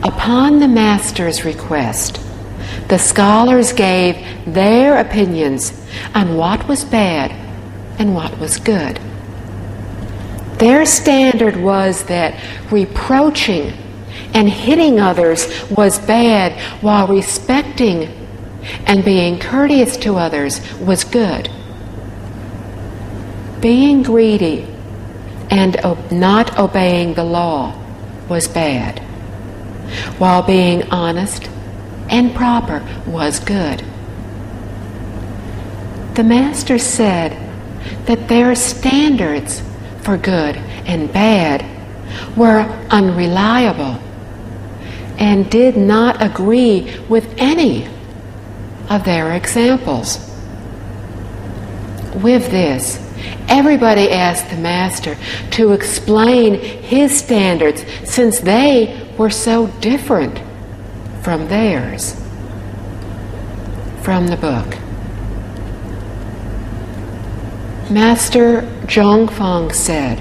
Upon the Master's request, the scholars gave their opinions on what was bad and what was good. Their standard was that reproaching and hitting others was bad, while respecting and being courteous to others was good. Being greedy and not obeying the law was bad, while being honest and proper was good. The Master said that their standards for good and bad were unreliable and did not agree with any of their examples. With this, everybody asked the Master to explain his standards, since they were so different from theirs. From the book. Master Zhongfeng said,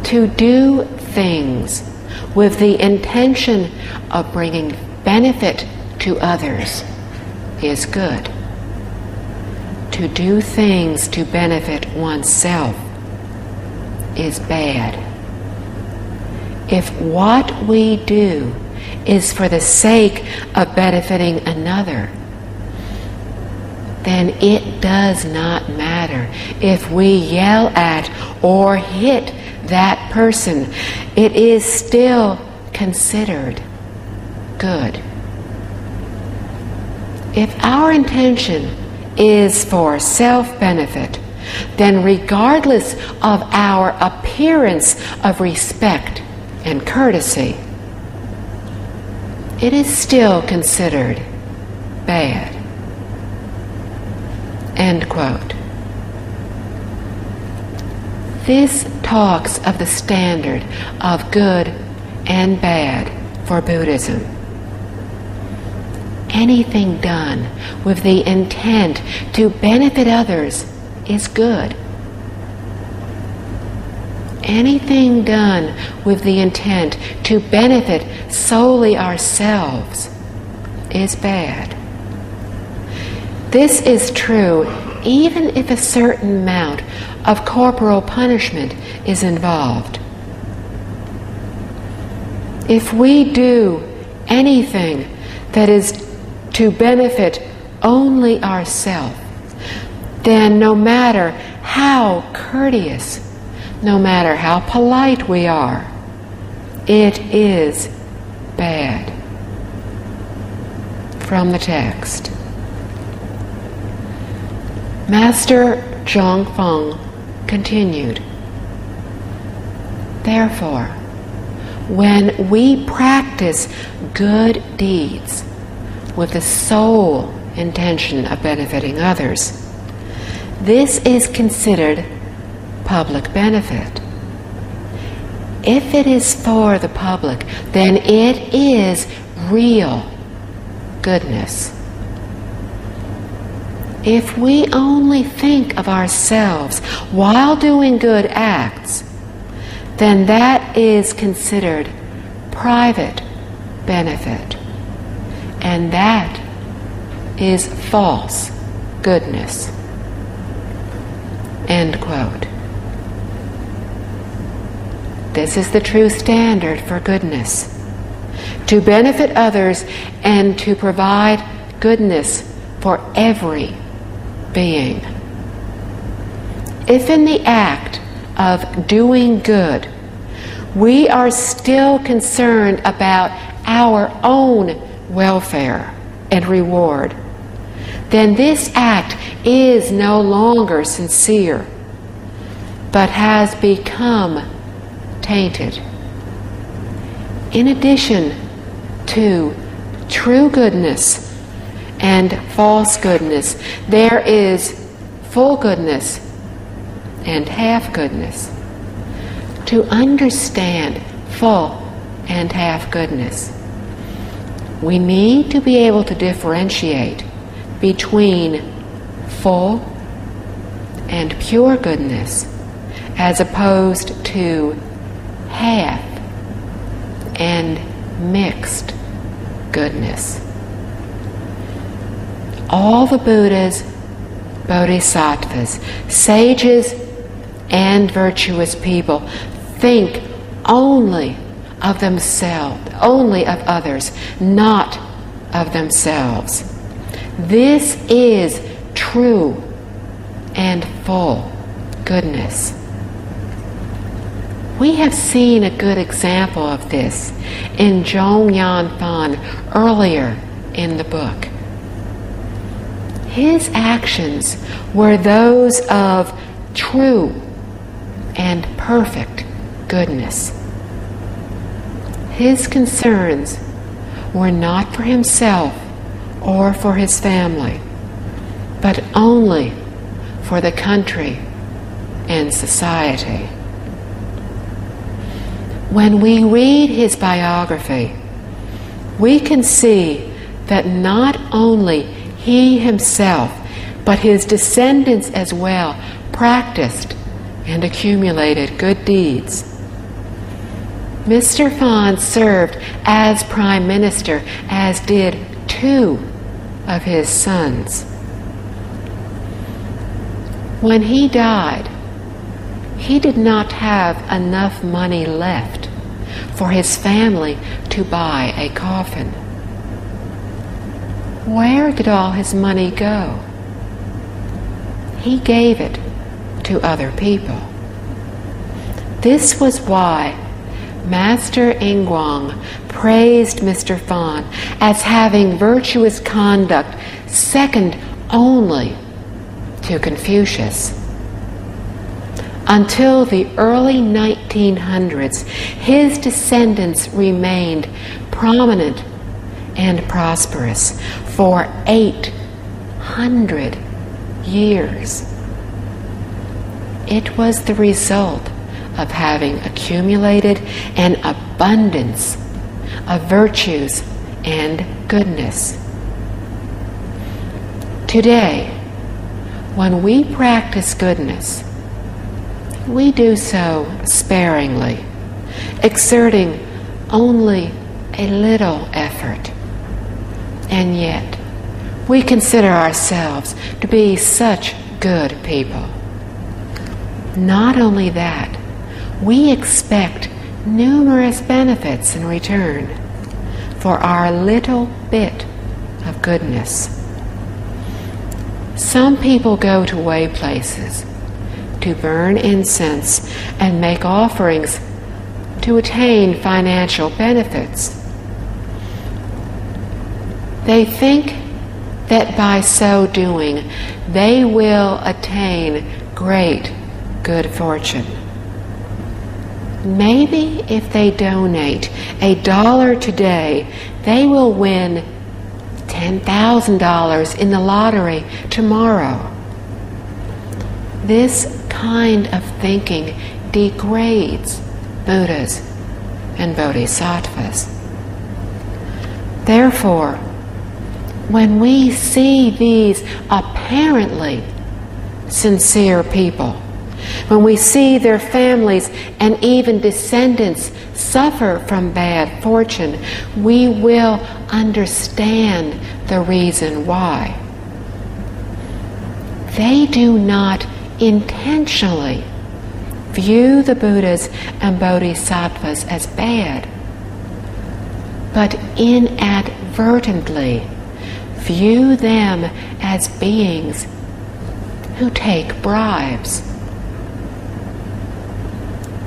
"To do things with the intention of bringing benefit to others is good. To do things to benefit oneself is bad. If what we do is for the sake of benefiting another, then it does not matter if we yell at or hit that person. It is still considered good. If our intention is for self-benefit, then regardless of our appearance of respect and courtesy, it is still considered bad." End quote. This talks of the standard of good and bad for Buddhism. Anything done with the intent to benefit others is good. Anything done with the intent to benefit solely ourselves is bad. This is true even if a certain amount of corporal punishment is involved. If we do anything that is to benefit only ourselves, then no matter how courteous, no matter how polite we are, it is bad. From the text. Master Zhongfeng continued, "Therefore, when we practice good deeds with the sole intention of benefiting others, this is considered public benefit. If it is for the public, then it is real goodness. If we only think of ourselves while doing good acts, then that is considered private benefit, and that is false goodness." End quote. This is the true standard for goodness: to benefit others and to provide goodness for every being. If in the act of doing good we are still concerned about our own welfare and reward, then this act is no longer sincere, but has become tainted. In addition to true goodness and false goodness, there is full goodness and half goodness. To understand full and half goodness, we need to be able to differentiate between full and pure goodness as opposed to half and mixed goodness. All the Buddhas, bodhisattvas, sages, and virtuous people think only of themselves, only of others, not of themselves. This is true and full goodness. We have seen a good example of this in Zhong Yan Fan earlier in the book. His actions were those of true and perfect goodness. His concerns were not for himself or for his family, but only for the country and society. When we read his biography, we can see that not only he himself, but his descendants as well, practiced and accumulated good deeds. Mr. Fan served as Prime Minister, as did 2 of his sons. When he died, he did not have enough money left for his family to buy a coffin. Where did all his money go? He gave it to other people. This was why Master Ingguang praised Mr. Fan as having virtuous conduct second only to Confucius. Until the early 1900s, his descendants remained prominent and prosperous for 800 years. It was the result of having accumulated an abundance of virtues and goodness. Today, when we practice goodness, we do so sparingly, exerting only a little effort. And yet, we consider ourselves to be such good people. Not only that, we expect numerous benefits in return for our little bit of goodness. Some people go to way places to burn incense and make offerings to attain financial benefits. They think that by so doing, they will attain great good fortune. Maybe if they donate $1 today, they will win $10,000 in the lottery tomorrow. This kind of thinking degrades Buddhas and Bodhisattvas. Therefore, when we see these apparently sincere people, when we see their families and even descendants suffer from bad fortune, we will understand the reason why. They do not intentionally view the Buddhas and Bodhisattvas as bad, but inadvertently view them as beings who take bribes.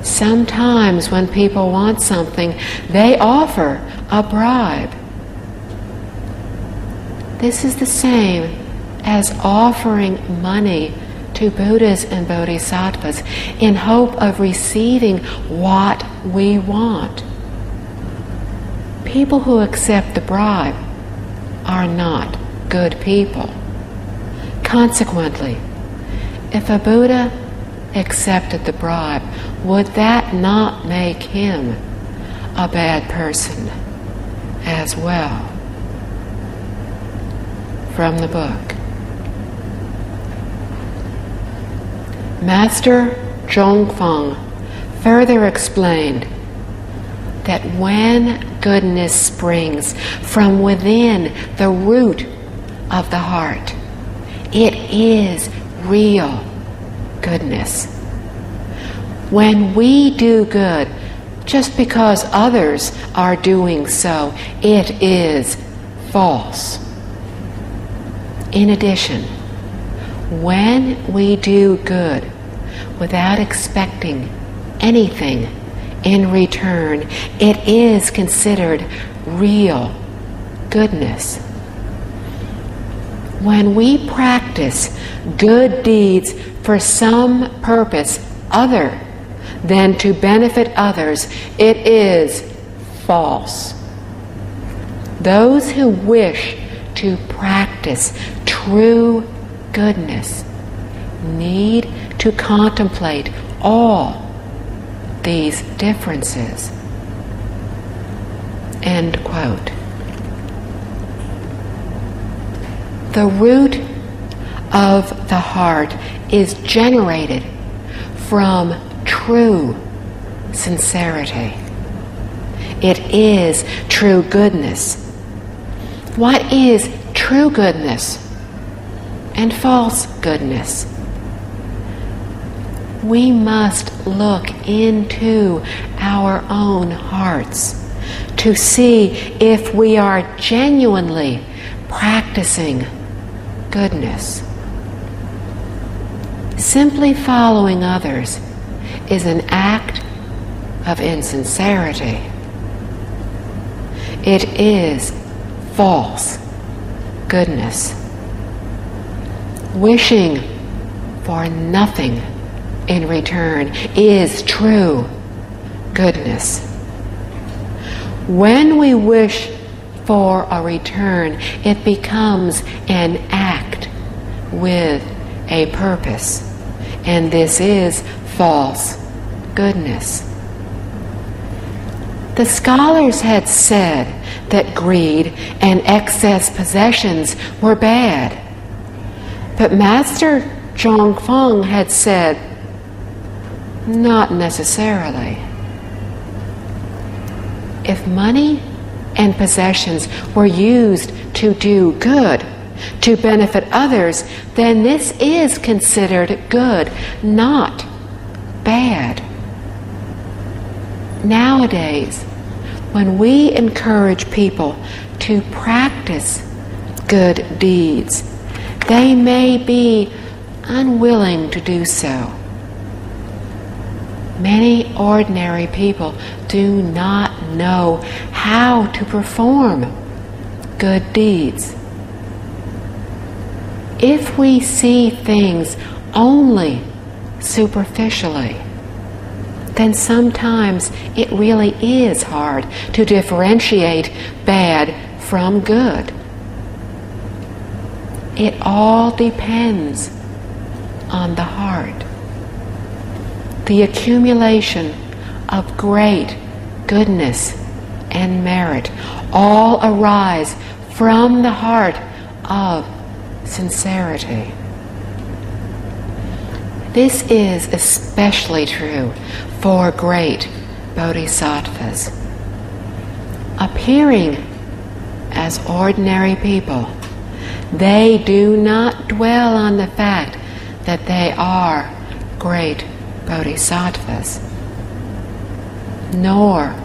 Sometimes when people want something, they offer a bribe. This is the same as offering money to Buddhas and Bodhisattvas in hope of receiving what we want. People who accept the bribe are not good people. Consequently, if a Buddha accepted the bribe, would that not make him a bad person as well? From the book. Master Zhongfeng further explained that when goodness springs from within the root of the heart, it is real goodness. When we do good just because others are doing so, it is false. In addition, when we do good without expecting anything in return, it is considered real goodness. When we practice good deeds for some purpose other than to benefit others, it is false. Those who wish to practice true goodness need to contemplate all these differences. End quote. The root of the heart is generated from true sincerity. It is true goodness. What is true goodness and false goodness? We must look into our own hearts to see if we are genuinely practicing goodness. Simply following others is an act of insincerity. It is false goodness. Wishing for nothing in return is true goodness. When we wish for a return, it becomes an act with a purpose, and this is false goodness. The scholars had said that greed and excess possessions were bad, but Master Zhongfeng had said, not necessarily. If money and possessions were used to do good, to benefit others, then this is considered good, not bad. Nowadays, when we encourage people to practice good deeds, they may be unwilling to do so. Many ordinary people do not know how to perform good deeds. If we see things only superficially, then sometimes it really is hard to differentiate bad from good. It all depends on the heart. The accumulation of great goodness and merit all arise from the heart of sincerity. This is especially true for great bodhisattvas. Appearing as ordinary people, they do not dwell on the fact that they are great bodhisattvas, nor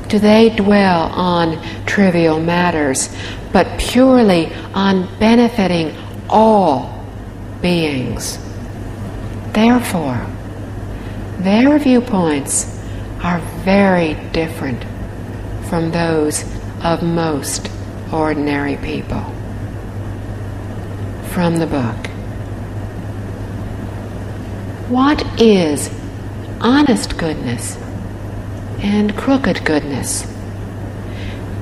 do they dwell on trivial matters, but purely on benefiting all beings. Therefore, their viewpoints are very different from those of most ordinary people. From the book. What is honest goodness and crooked goodness?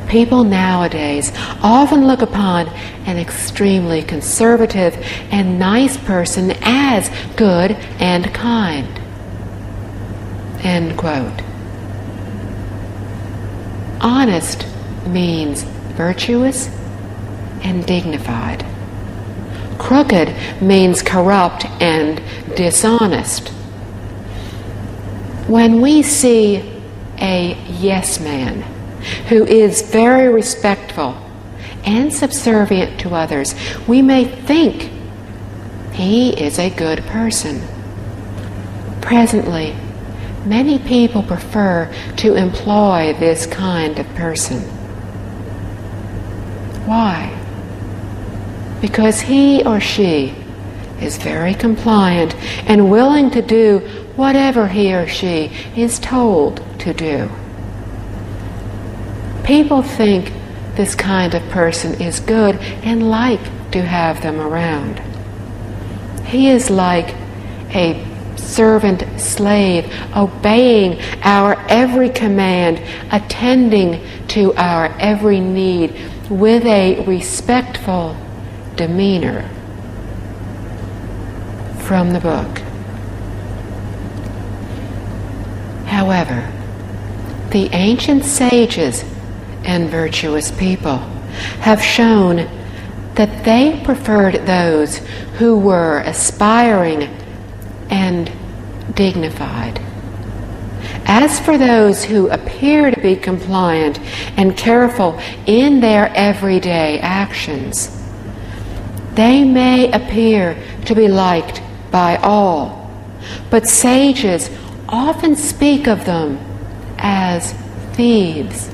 People nowadays often look upon an extremely conservative and nice person as good and kind. End quote. Honest means virtuous and dignified. Crooked means corrupt and dishonest. When we see a yes man, who is very respectful and subservient to others, we may think he is a good person. Presently, many people prefer to employ this kind of person. Why? Because he or she is very compliant and willing to do whatever he or she is told to do. People think this kind of person is good and like to have them around. He is like a servant slave, obeying our every command, attending to our every need with a respectful demeanor. From the book. However, the ancient sages and virtuous people have shown that they preferred those who were aspiring and dignified. As for those who appear to be compliant and careful in their everyday actions, they may appear to be liked by all, but sages often speak of them as thieves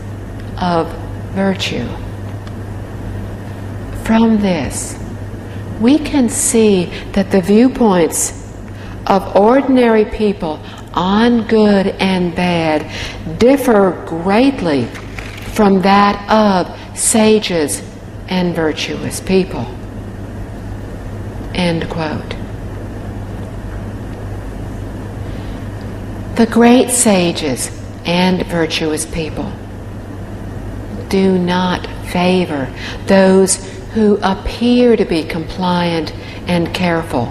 of virtue. From this, we can see that the viewpoints of ordinary people on good and bad differ greatly from that of sages and virtuous people. End quote. The great sages and virtuous people do not favor those who appear to be compliant and careful,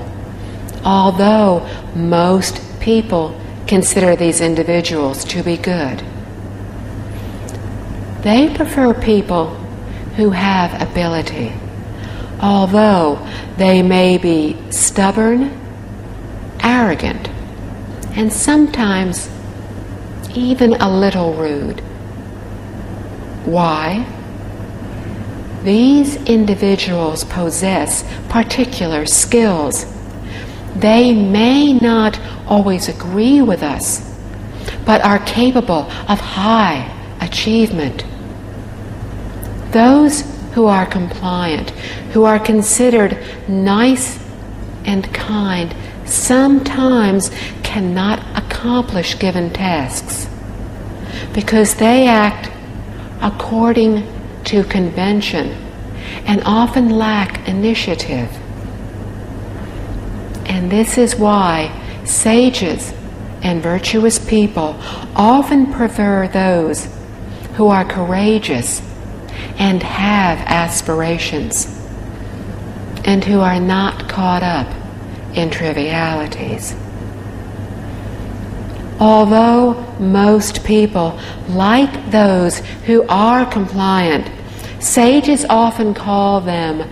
although most people consider these individuals to be good. They prefer people who have ability, although they may be stubborn, arrogant, and sometimes even a little rude. Why? These individuals possess particular skills. They may not always agree with us, but are capable of high achievement. Those who are compliant, who are considered nice and kind, sometimes cannot accomplish given tasks because they act according to convention and often lack initiative. And this is why sages and virtuous people often prefer those who are courageous and have aspirations and who are not caught up in trivialities. Although most people like those who are compliant, sages often call them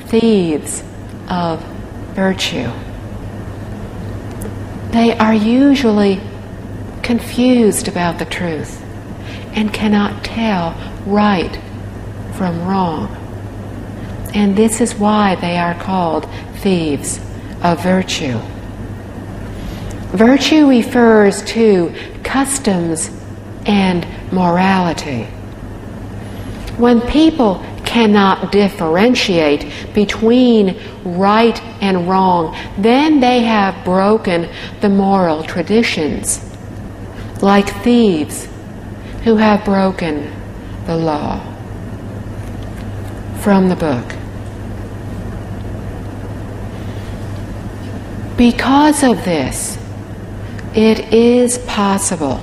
thieves of virtue. They are usually confused about the truth and cannot tell right from wrong. And this is why they are called thieves of virtue. Virtue refers to customs and morality. When people cannot differentiate between right and wrong, then they have broken the moral traditions, like thieves who have broken the law. From the book. Because of this, it is possible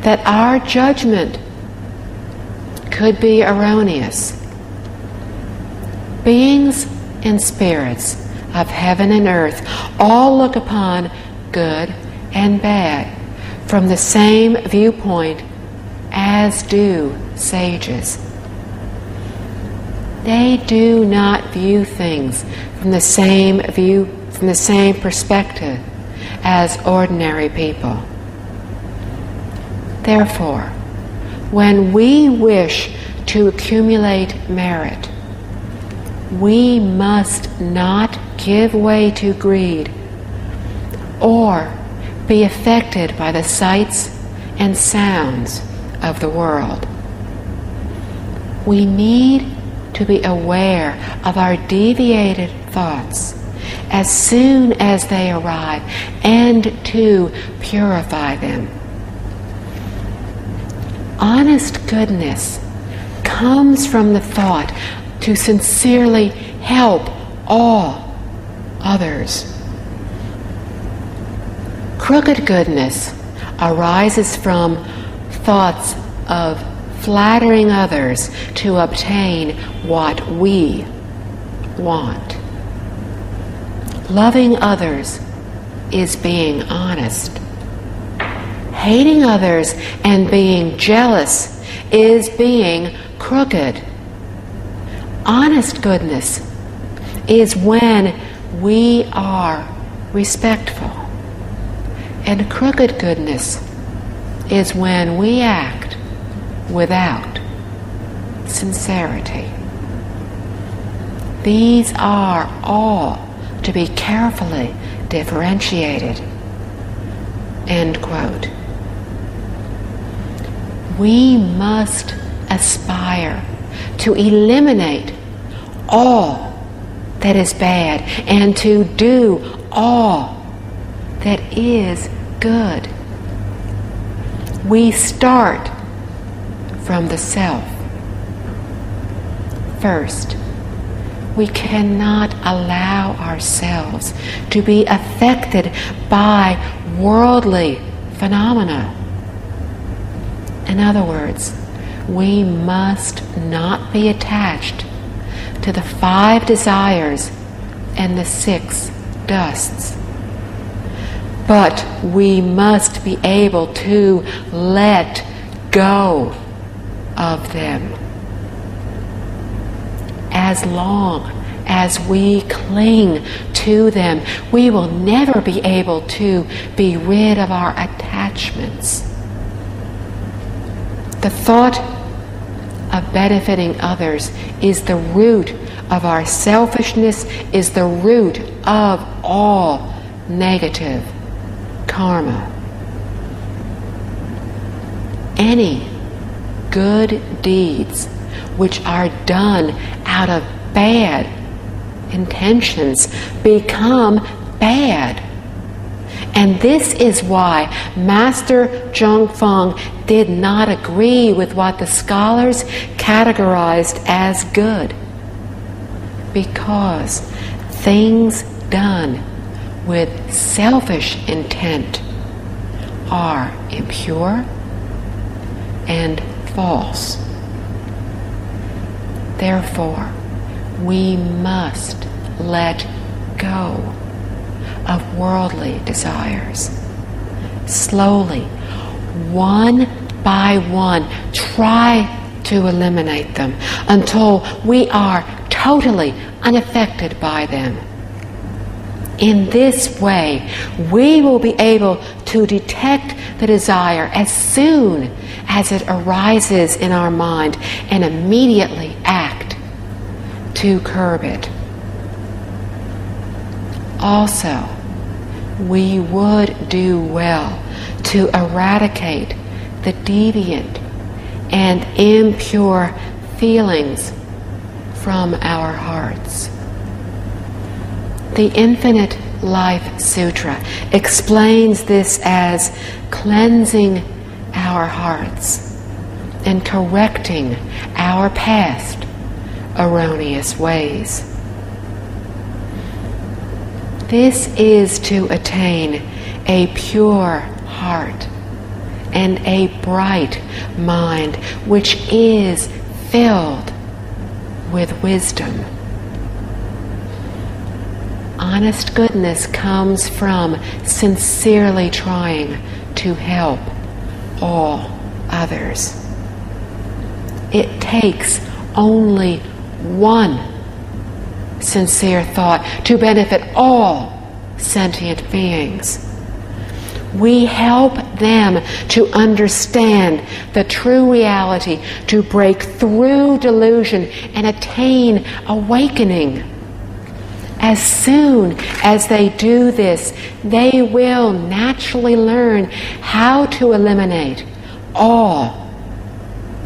that our judgment could be erroneous. Beings and spirits of heaven and earth all look upon good and bad from the same viewpoint as do sages. They do not view things from the same perspective as ordinary people. Therefore, when we wish to accumulate merit, we must not give way to greed or be affected by the sights and sounds of the world. We need to be aware of our deviated thoughts as soon as they arrive and to purify them. Honest goodness comes from the thought to sincerely help all others. Crooked goodness arises from thoughts of flattering others to obtain what we want. Loving others is being honest. Hating others and being jealous is being crooked. Honest goodness is when we are respectful, and crooked goodness is when we act without sincerity. These are all to be carefully differentiated. End quote. We must aspire to eliminate all that is bad and to do all that is good. We start from the self. First, we cannot allow ourselves to be affected by worldly phenomena. In other words, we must not be attached to the 5 desires and the 6 dusts. But we must be able to let go of them. As long as we cling to them, we will never be able to be rid of our attachments. The thought of benefiting others is the root of our selfishness, is the root of all negative karma. Any good deeds which are done out of bad intentions become bad. And this is why Master Zhong Feng did not agree with what the scholars categorized as good, because things done with selfish intent are impure and false. Therefore, we must let go of worldly desires. Slowly, one by one, try to eliminate them until we are totally unaffected by them. In this way, we will be able to detect the desire as soon as it arises in our mind and immediately act to curb it. Also, we would do well to eradicate the deviant and impure feelings from our hearts. The Infinite Life Sutra explains this as cleansing our hearts and correcting our past erroneous ways. This is to attain a pure heart and a bright mind which is filled with wisdom. Honest goodness comes from sincerely trying to help all others. It takes only one sincere thought to benefit all sentient beings. We help them to understand the true reality, to break through delusion and attain awakening. As soon as they do this, they will naturally learn how to eliminate all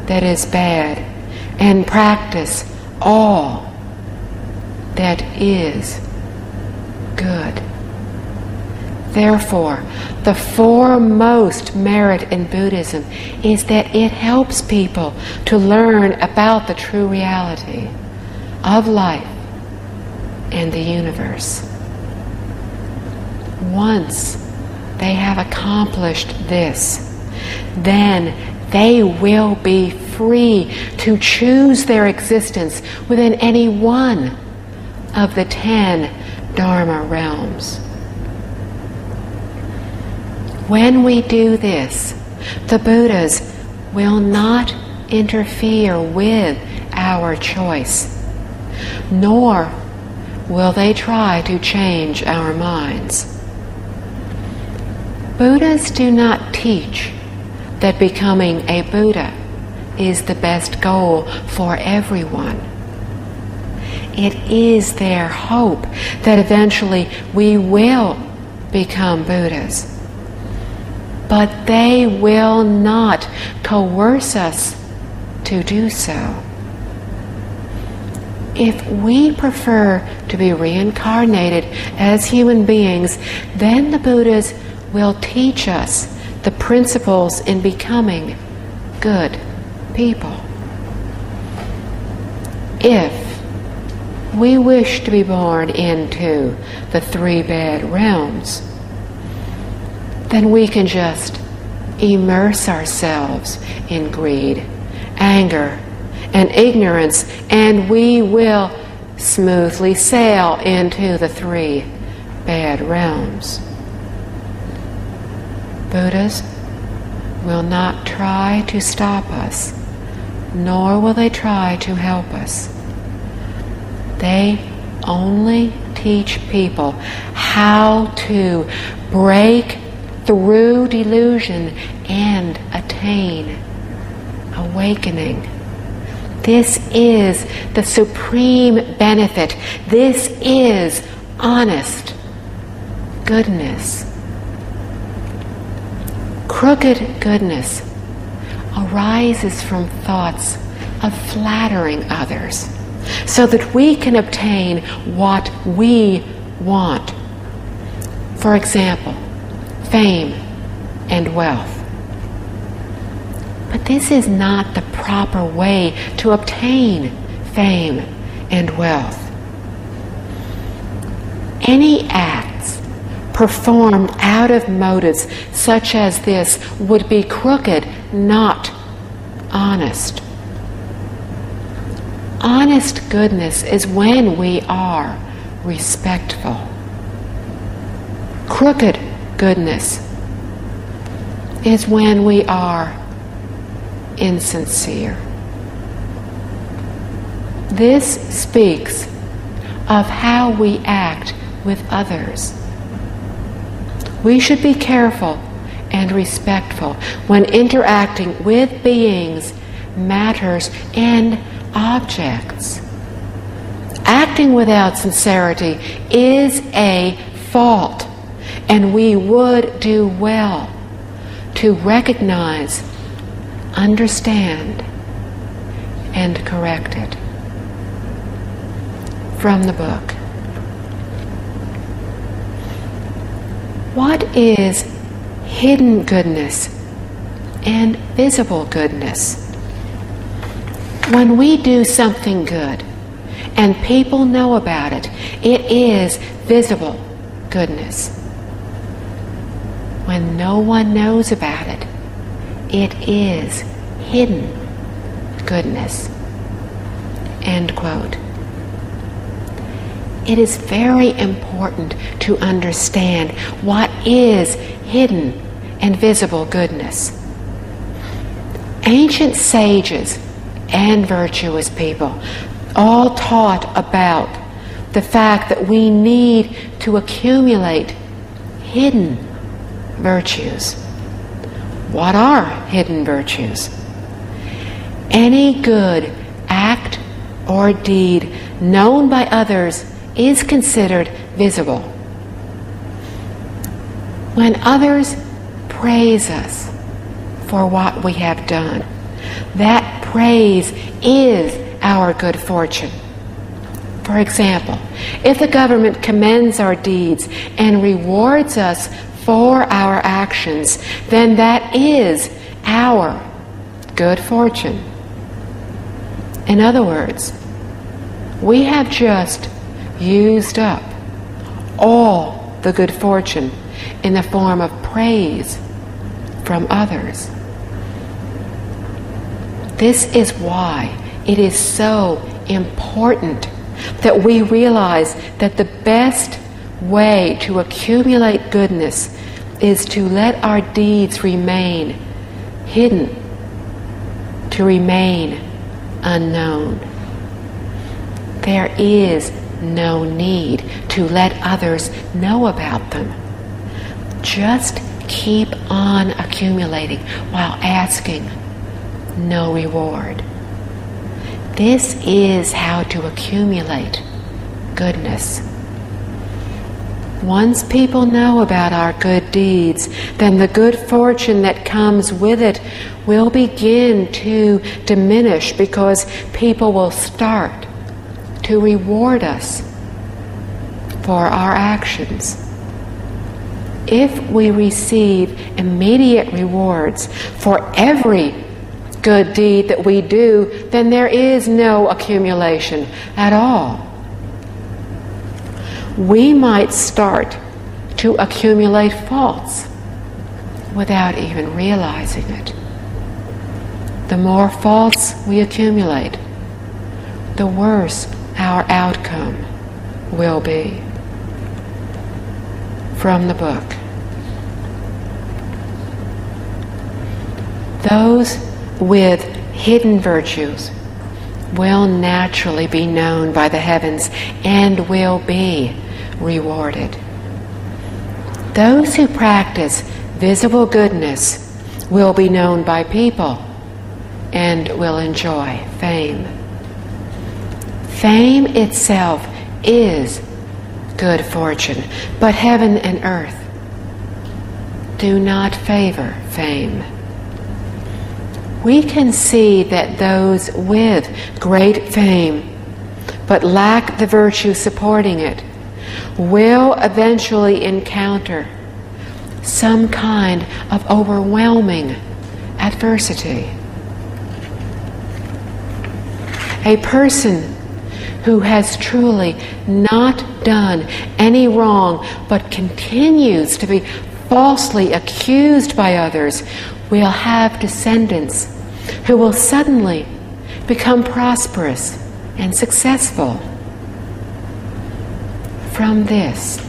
that is bad and practice all that is good. Therefore, the foremost merit in Buddhism is that it helps people to learn about the true reality of life and the universe. Once they have accomplished this, then they will be free to choose their existence within any one of the 10 Dharma realms. When we do this, the Buddhas will not interfere with our choice, nor will they try to change our minds. Buddhas do not teach that becoming a Buddha is the best goal for everyone. It is their hope that eventually we will become Buddhas. But they will not coerce us to do so. If we prefer to be reincarnated as human beings, then the Buddhas will teach us the principles in becoming good people. If we wish to be born into the 3 bad realms, then we can just immerse ourselves in greed, anger, and ignorance, and we will smoothly sail into the 3 bad realms. Buddhas will not try to stop us, nor will they try to help us. They only teach people how to break through delusion and attain awakening. This is the supreme benefit. This is honest goodness. Crooked goodness arises from thoughts of flattering others so that we can obtain what we want. For example, fame and wealth. But this is not the proper way to obtain fame and wealth. Any acts performed out of motives such as this would be crooked, not honest. Honest goodness is when we are respectful. Crooked goodness is when we are insincere. This speaks of how we act with others. We should be careful and respectful when interacting with beings, matters, and objects. Acting without sincerity is a fault, and we would do well to recognize, understand, and correct it. From the book. What is hidden goodness and visible goodness? When we do something good and people know about it, it is visible goodness. When no one knows about it, it is hidden goodness. End quote. It is very important to understand what is hidden and visible goodness. Ancient sages and virtuous people all taught about the fact that we need to accumulate hidden virtues. What are hidden virtues? Any good act or deed known by others is considered visible. When others praise us for what we have done, that praise is our good fortune. For example, if the government commends our deeds and rewards us for our actions, then that is our good fortune. In other words, we have just used up all the good fortune in the form of praise from others. This is why it is so important that we realize that the best way to accumulate goodness is to let our deeds remain hidden, to remain unknown. There is no need to let others know about them. Just keep on accumulating while asking no reward. This is how to accumulate goodness. Once people know about our good deeds, then the good fortune that comes with it will begin to diminish, because people will start to reward us for our actions. If we receive immediate rewards for every good deed that we do, then there is no accumulation at all. We might start to accumulate faults without even realizing it. The more faults we accumulate, the worse our outcome will be. From the book. Those with hidden virtues will naturally be known by the heavens and will be rewarded. Those who practice visible goodness will be known by people and will enjoy fame. Fame itself is good fortune, but heaven and earth do not favor fame. We can see that those with great fame, but lack the virtue supporting it, will eventually encounter some kind of overwhelming adversity. A person who has truly not done any wrong but continues to be falsely accused by others will have descendants who will suddenly become prosperous and successful. From this,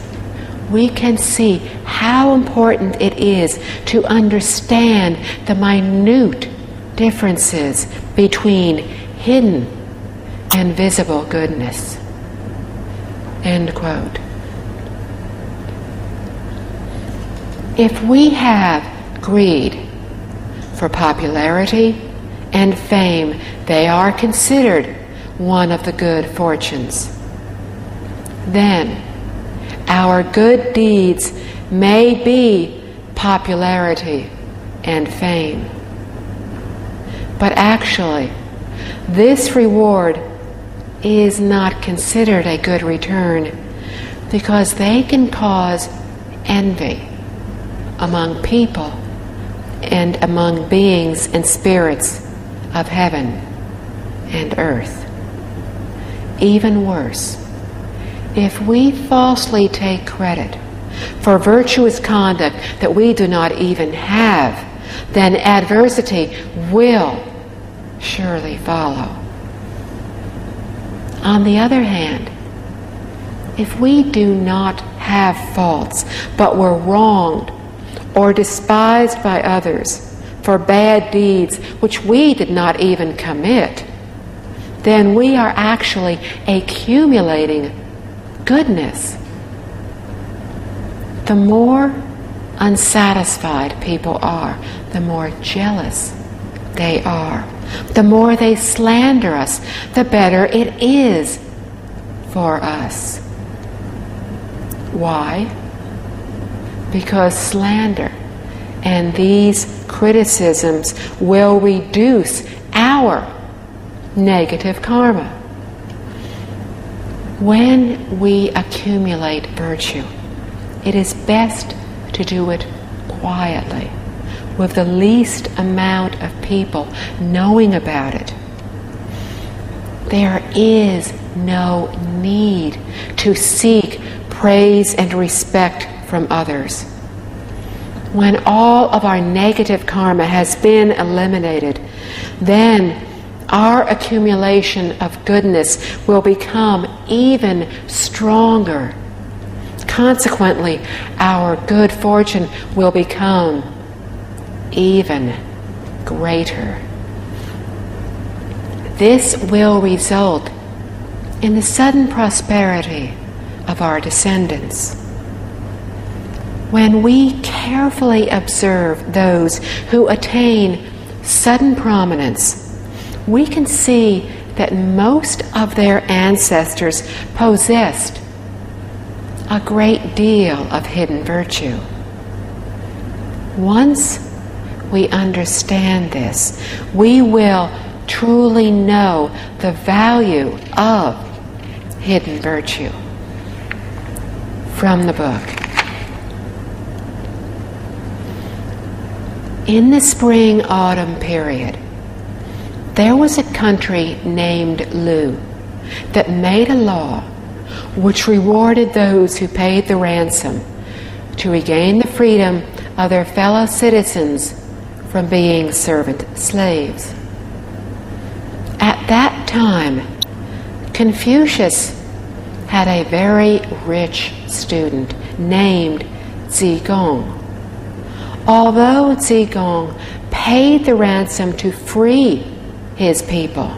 we can see how important it is to understand the minute differences between hidden and visible goodness. End quote. If we have greed for popularity and fame, they are considered one of the good fortunes. Then our good deeds may be popularity and fame. But actually, this reward is not considered a good return, because they can cause envy among people and among beings and spirits of heaven and earth. Even worse, if we falsely take credit for virtuous conduct that we do not even have, then adversity will surely follow. On the other hand, if we do not have faults, but were wronged or despised by others for bad deeds which we did not even commit, then we are actually accumulating goodness. The more unsatisfied people are, the more jealous they are. The more they slander us, the better it is for us. Why? Because slander and these criticisms will reduce our negative karma. When we accumulate virtue, it is best to do it quietly, with the least amount of people knowing about it. There is no need to seek praise and respect from others. When all of our negative karma has been eliminated, then our accumulation of goodness will become even stronger. Consequently, our good fortune will become even greater. This will result in the sudden prosperity of our descendants. When we carefully observe those who attain sudden prominence, we can see that most of their ancestors possessed a great deal of hidden virtue. Once we understand this, we will truly know the value of hidden virtue. From the book. In the spring-autumn period, there was a country named Lu that made a law which rewarded those who paid the ransom to regain the freedom of their fellow citizens from being servant slaves. At that time, Confucius had a very rich student named Zigong. Although Zigong paid the ransom to free his people,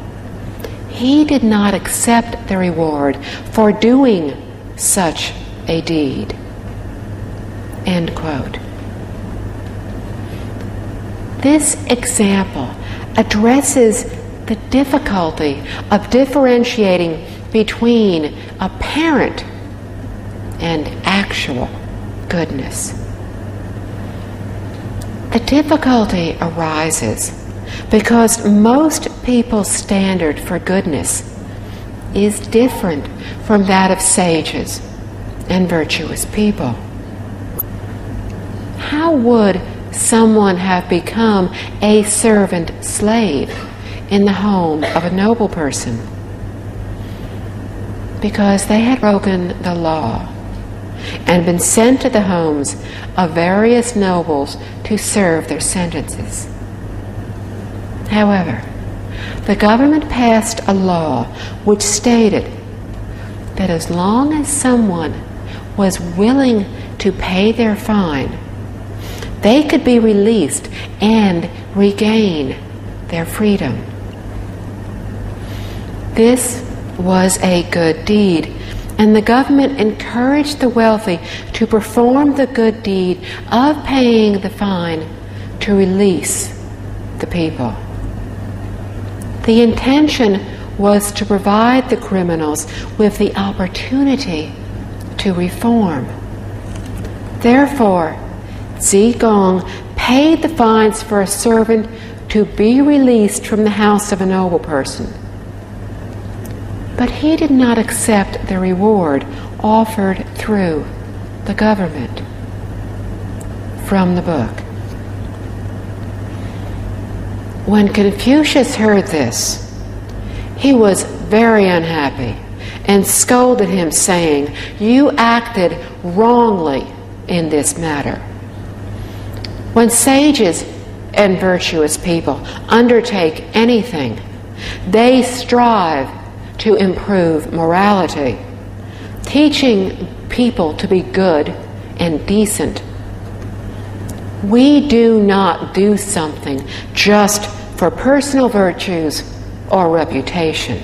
he did not accept the reward for doing such a deed. End quote. This example addresses the difficulty of differentiating between apparent and actual goodness. The difficulty arises because most people's standard for goodness is different from that of sages and virtuous people. How would someone have become a servant slave in the home of a noble person? Because they had broken the law and been sent to the homes of various nobles to serve their sentences. However, the government passed a law which stated that as long as someone was willing to pay their fine, they could be released and regain their freedom. This was a good deed, and the government encouraged the wealthy to perform the good deed of paying the fine to release the people. The intention was to provide the criminals with the opportunity to reform. Therefore, Zigong paid the fines for a servant to be released from the house of a noble person. But he did not accept the reward offered through the government. From the book. When Confucius heard this, he was very unhappy and scolded him, saying, "You acted wrongly in this matter." When sages and virtuous people undertake anything, they strive to improve morality, teaching people to be good and decent. We do not do something just for personal virtues or reputation.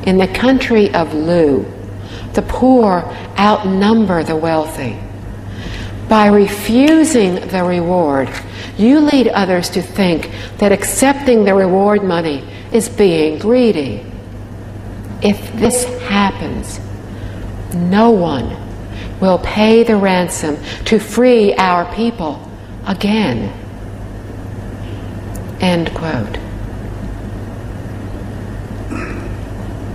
In the country of Lu, the poor outnumber the wealthy. By refusing the reward, you lead others to think that accepting the reward money is being greedy. If this happens, no one will pay the ransom to free our people again. End quote.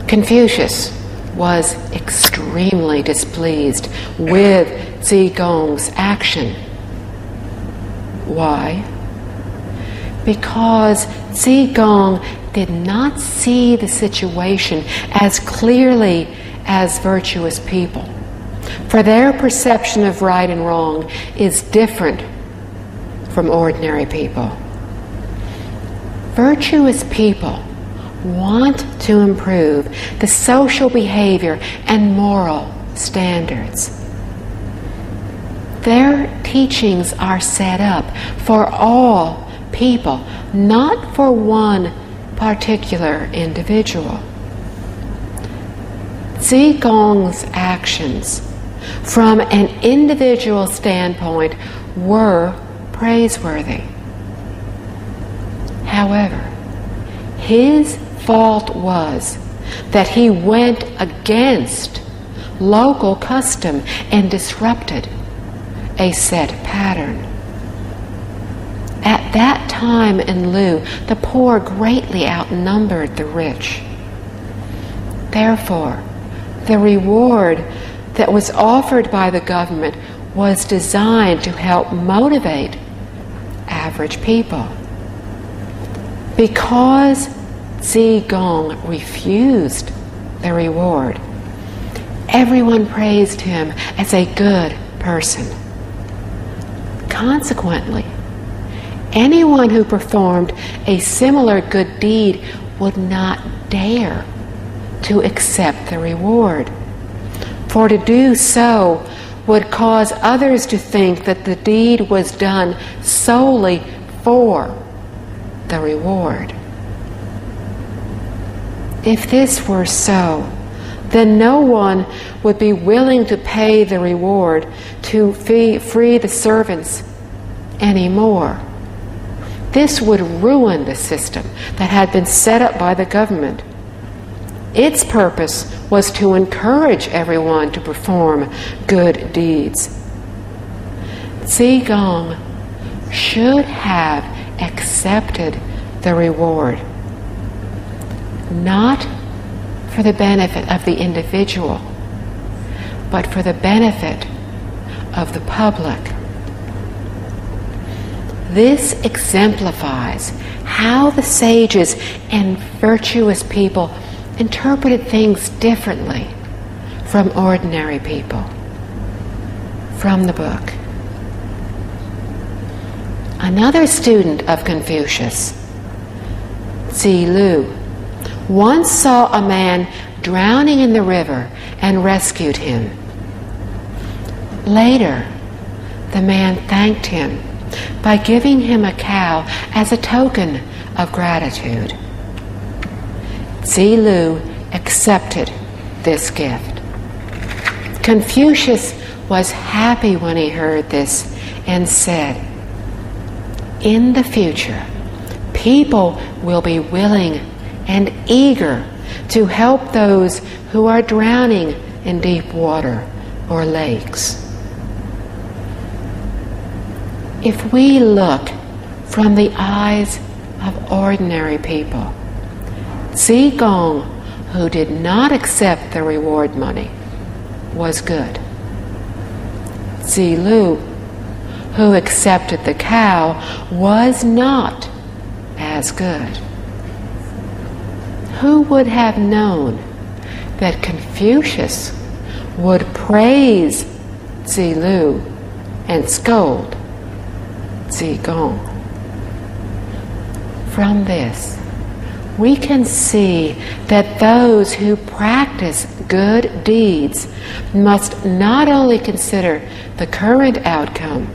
Confucius was extremely displeased with Zigong's action. Why? Because Zigong did not see the situation as clearly as virtuous people, for their perception of right and wrong is different from ordinary people. Virtuous people want to improve the social behavior and moral standards. Their teachings are set up for all people, not for one particular individual. Zigong's actions from an individual standpoint were praiseworthy. However, his fault was that he went against local custom and disrupted a set pattern. At that time in Lu, the poor greatly outnumbered the rich. Therefore, the reward that was offered by the government was designed to help motivate average people. Because Zigong refused the reward, everyone praised him as a good person. Consequently, anyone who performed a similar good deed would not dare to accept the reward, for to do so would cause others to think that the deed was done solely for the reward. If this were so, then no one would be willing to pay the reward to free the servants anymore. This would ruin the system that had been set up by the government. Its purpose was to encourage everyone to perform good deeds. Zigong should have accepted the reward, not for the benefit of the individual, but for the benefit of the public. This exemplifies how the sages and virtuous people interpreted things differently from ordinary people. From the book. Another student of Confucius, Lu, once saw a man drowning in the river and rescued him. Later, the man thanked him by giving him a cow as a token of gratitude. Lu accepted this gift. Confucius was happy when he heard this and said, "In the future, people will be willing and eager to help those who are drowning in deep water or lakes." If we look from the eyes of ordinary people, Zigong, who did not accept the reward money, was good. Lu, who accepted the cow, was not as good. Who would have known that Confucius would praise Lu and scold Zigong? From this, we can see that those who practice good deeds must not only consider the current outcome,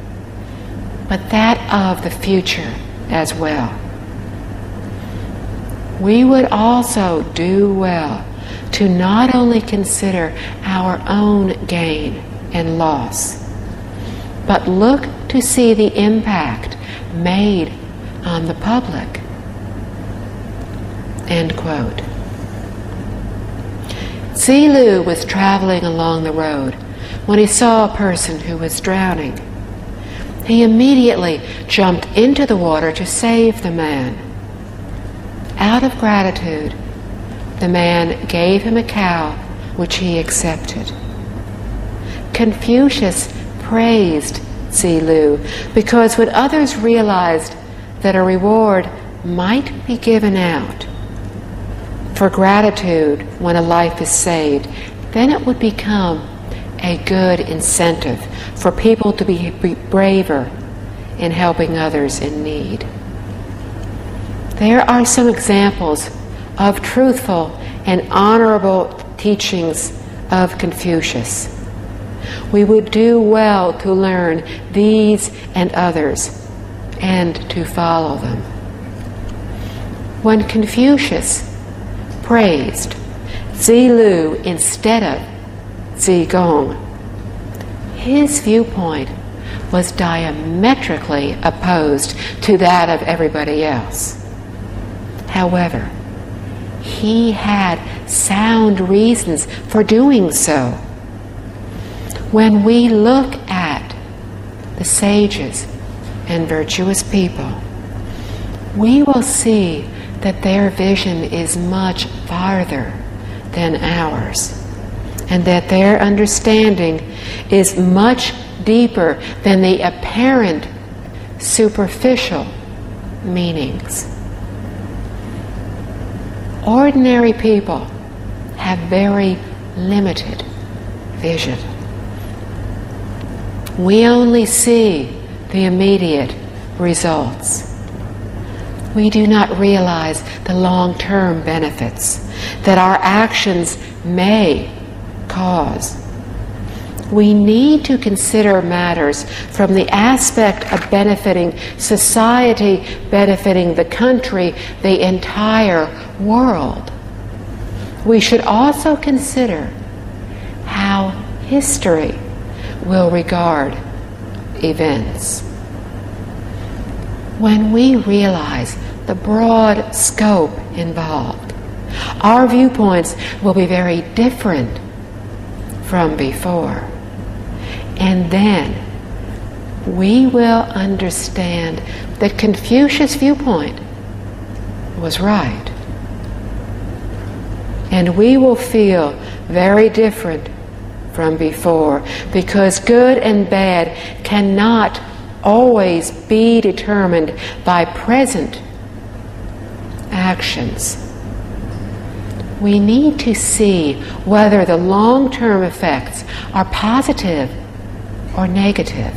but that of the future as well. We would also do well to not only consider our own gain and loss, but look to see the impact made on the public." End quote. Zilu was traveling along the road when he saw a person who was drowning. He immediately jumped into the water to save the man. Out of gratitude, the man gave him a cow, which he accepted. Confucius praised Zilu because when others realized that a reward might be given out for gratitude when a life is saved, then it would become a good incentive for people to be braver in helping others in need. There are some examples of truthful and honorable teachings of Confucius. We would do well to learn these and others and to follow them. When Confucius praised Zilu instead of Zigong, his viewpoint was diametrically opposed to that of everybody else. However, he had sound reasons for doing so. When we look at the sages and virtuous people, we will see that their vision is much farther than ours, and that their understanding is much deeper than the apparent superficial meanings. Ordinary people have very limited vision. We only see the immediate results. We do not realize the long-term benefits that our actions may cause. We need to consider matters from the aspect of benefiting society, benefiting the country, the entire world. We should also consider how history will regard events. When we realize the broad scope involved, our viewpoints will be very different from before. And then we will understand that Confucius' viewpoint was right. And we will feel very different from before, because good and bad cannot always be determined by present actions. We need to see whether the long-term effects are positive or negative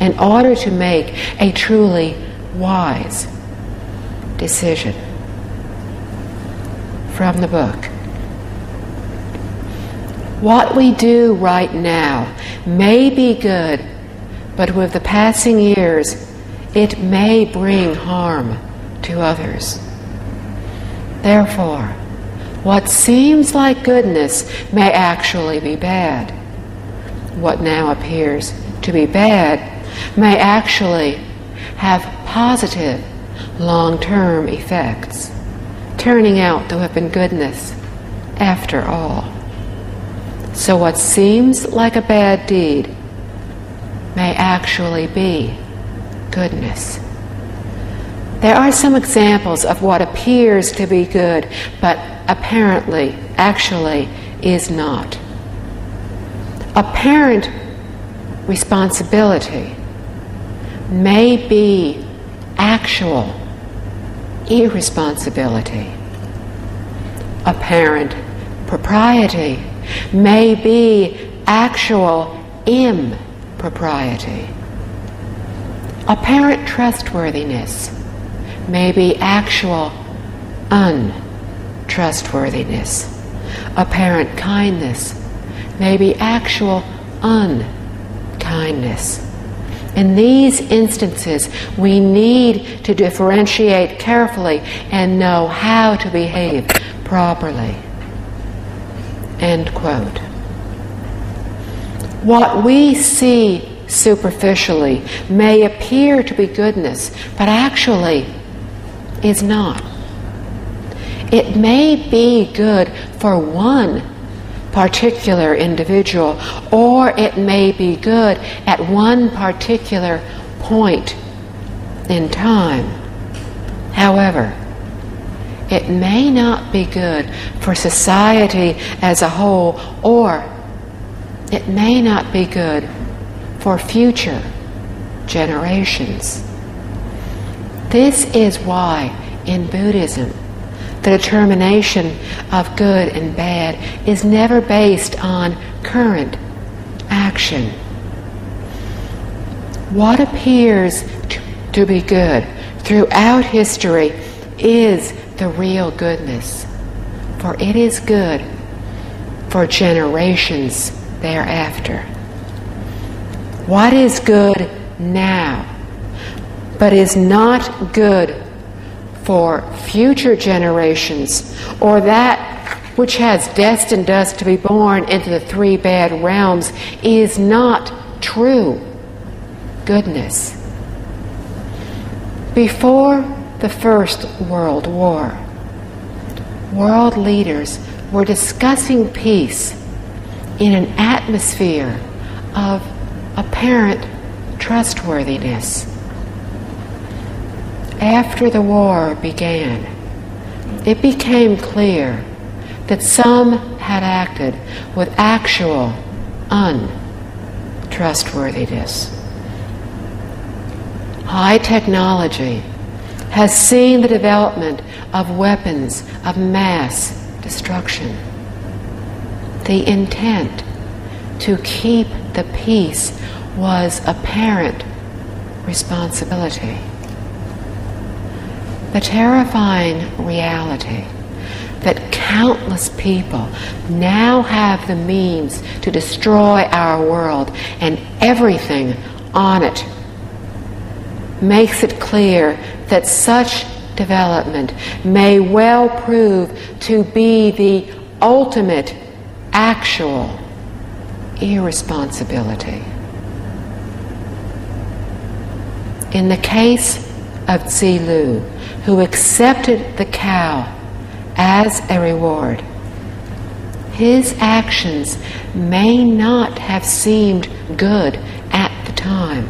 in order to make a truly wise decision. From the book. What we do right now may be good, but with the passing years, it may bring harm to others. Therefore, what seems like goodness may actually be bad. What now appears to be bad may actually have positive long-term effects, turning out to have been goodness after all. So what seems like a bad deed may actually be goodness. There are some examples of what appears to be good, but apparently, actually, is not. Apparent responsibility may be actual irresponsibility. Apparent propriety may be actual impropriety. Apparent trustworthiness may be actual untrustworthiness. Apparent kindness may be actual unkindness. In these instances, we need to differentiate carefully and know how to behave properly. End quote. What we see superficially may appear to be goodness, but actually is not. It may be good for one particular individual, or it may be good at one particular point in time. However, it may not be good for society as a whole, or it may not be good for future generations. This is why in Buddhism the determination of good and bad is never based on current action. What appears to be good throughout history is the real goodness, for it is good for generations thereafter. What is good now, but is not good for future generations, or that which has destined us to be born into the three bad realms, is not true goodness. Before the First World War, world leaders were discussing peace in an atmosphere of apparent trustworthiness. After the war began, it became clear that some had acted with actual untrustworthiness. High technology has seen the development of weapons of mass destruction. The intent to keep the peace was apparent responsibility. The terrifying reality that countless people now have the means to destroy our world and everything on it makes it clear that such development may well prove to be the ultimate actual irresponsibility. In the case of Tzu, who accepted the cow as a reward, his actions may not have seemed good at the time.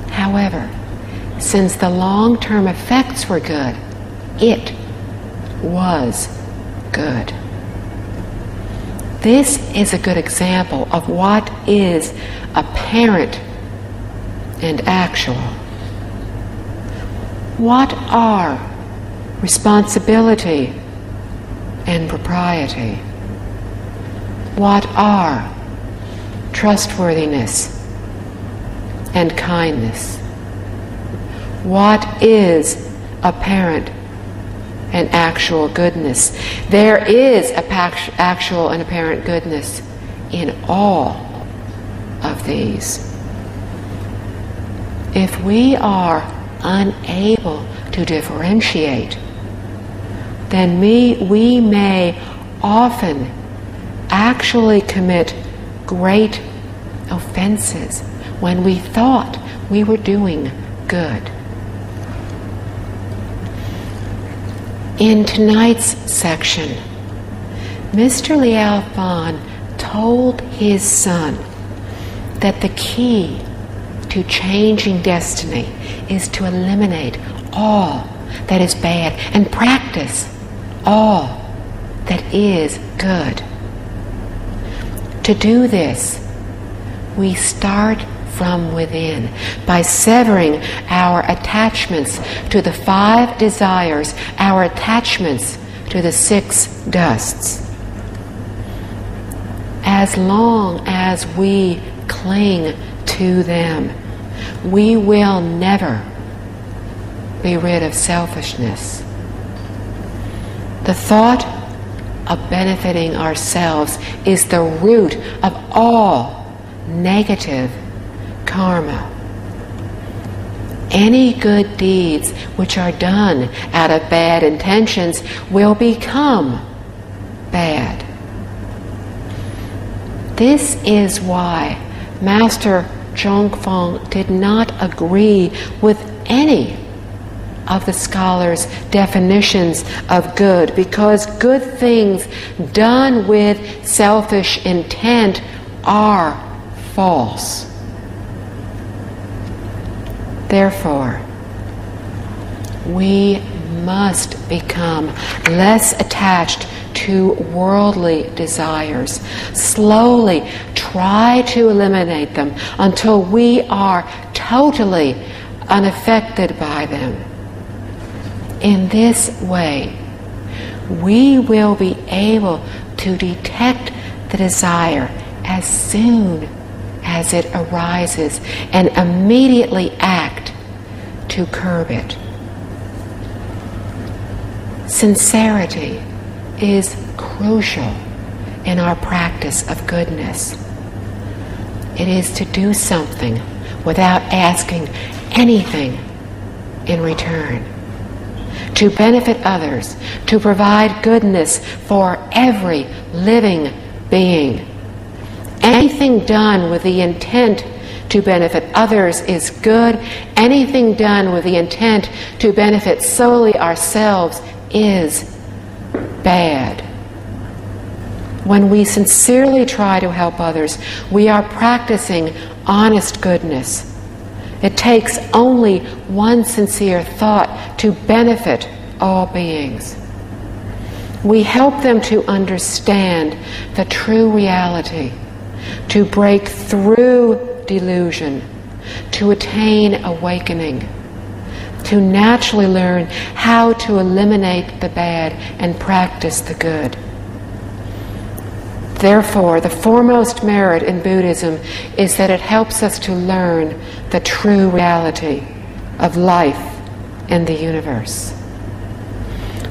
However, since the long-term effects were good, it was good. This is a good example of what is apparent and actual. What are responsibility and propriety? What are trustworthiness and kindness? What is apparent and actual goodness? There is actual and apparent goodness in all of these. If we are unable to differentiate, then we may often actually commit great offenses when we thought we were doing good. In tonight's section, Mr. Liao Fan told his son that the key to changing destiny is to eliminate all that is bad and practice all that is good. To do this, we start from within by severing our attachments to the 5 desires, our attachments to the 6 dusts. As long as we cling to them, we will never be rid of selfishness. The thought of benefiting ourselves is the root of all negative karma. Any good deeds which are done out of bad intentions will become bad. This is why Master Zhongfeng did not agree with any of the scholars' definitions of good, because good things done with selfish intent are false. Therefore, we must become less attached to worldly desires. Slowly try to eliminate them until we are totally unaffected by them. In this way, we will be able to detect the desire as soon as it arises and immediately act to curb it. Sincerity is crucial in our practice of goodness. It is to do something without asking anything in return, to benefit others, to provide goodness for every living being. Anything done with the intent to benefit others is good. Anything done with the intent to benefit solely ourselves is bad. When we sincerely try to help others, we are practicing honest goodness. It takes only one sincere thought to benefit all beings. We help them to understand the true reality, to break through delusion, to attain awakening, to naturally learn how to eliminate the bad and practice the good. Therefore, the foremost merit in Buddhism is that it helps us to learn the true reality of life and the universe.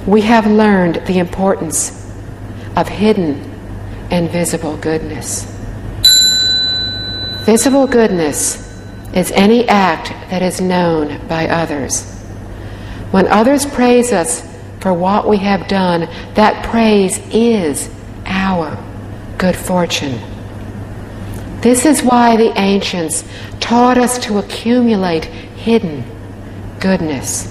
We have learned the importance of hidden and visible goodness. Visible goodness is any act that is known by others. When others praise us for what we have done, that praise is our good fortune. This is why the ancients taught us to accumulate hidden goodness.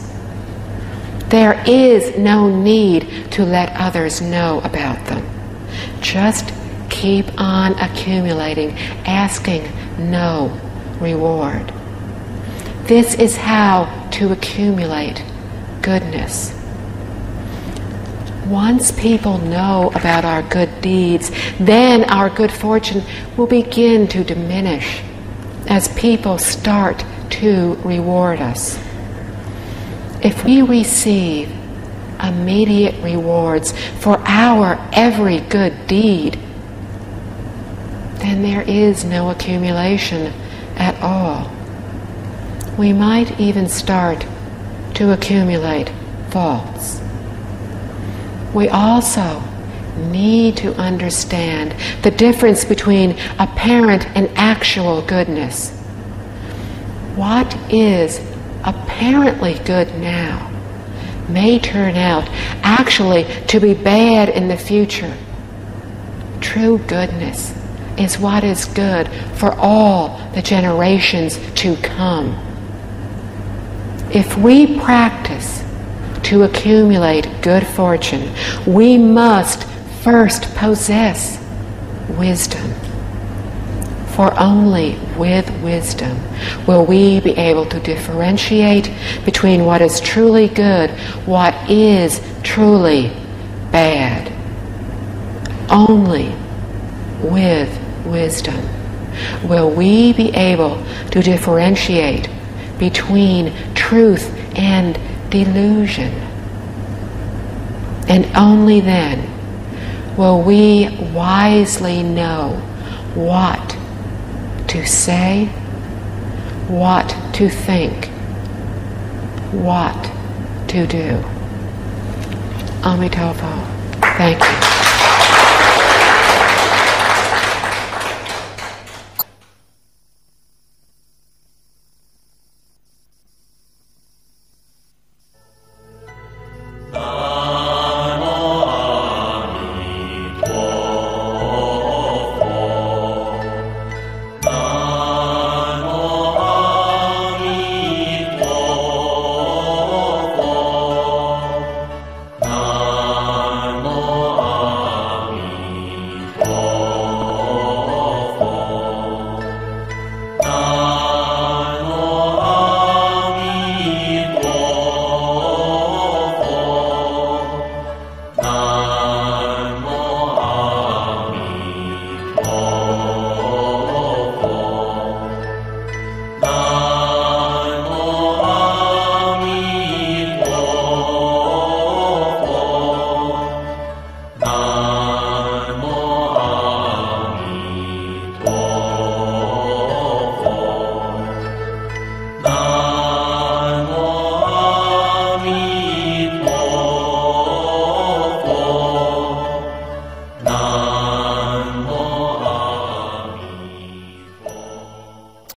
There is no need to let others know about them. Just keep on accumulating, asking no reward. This is how to accumulate goodness. Once people know about our good deeds, then our good fortune will begin to diminish as people start to reward us. If we receive immediate rewards for our every good deed, then there is no accumulation at all. We might even start to accumulate faults. We also need to understand the difference between apparent and actual goodness. What is apparently good now may turn out actually to be bad in the future. True goodness is what is good for all the generations to come. If we practice to accumulate good fortune, we must first possess wisdom. For only with wisdom will we be able to differentiate between what is truly good, what is truly bad. Only with wisdom will we be able to differentiate between truth and delusion. And only then will we wisely know what to say, what to think, what to do. Amitabha. Thank you.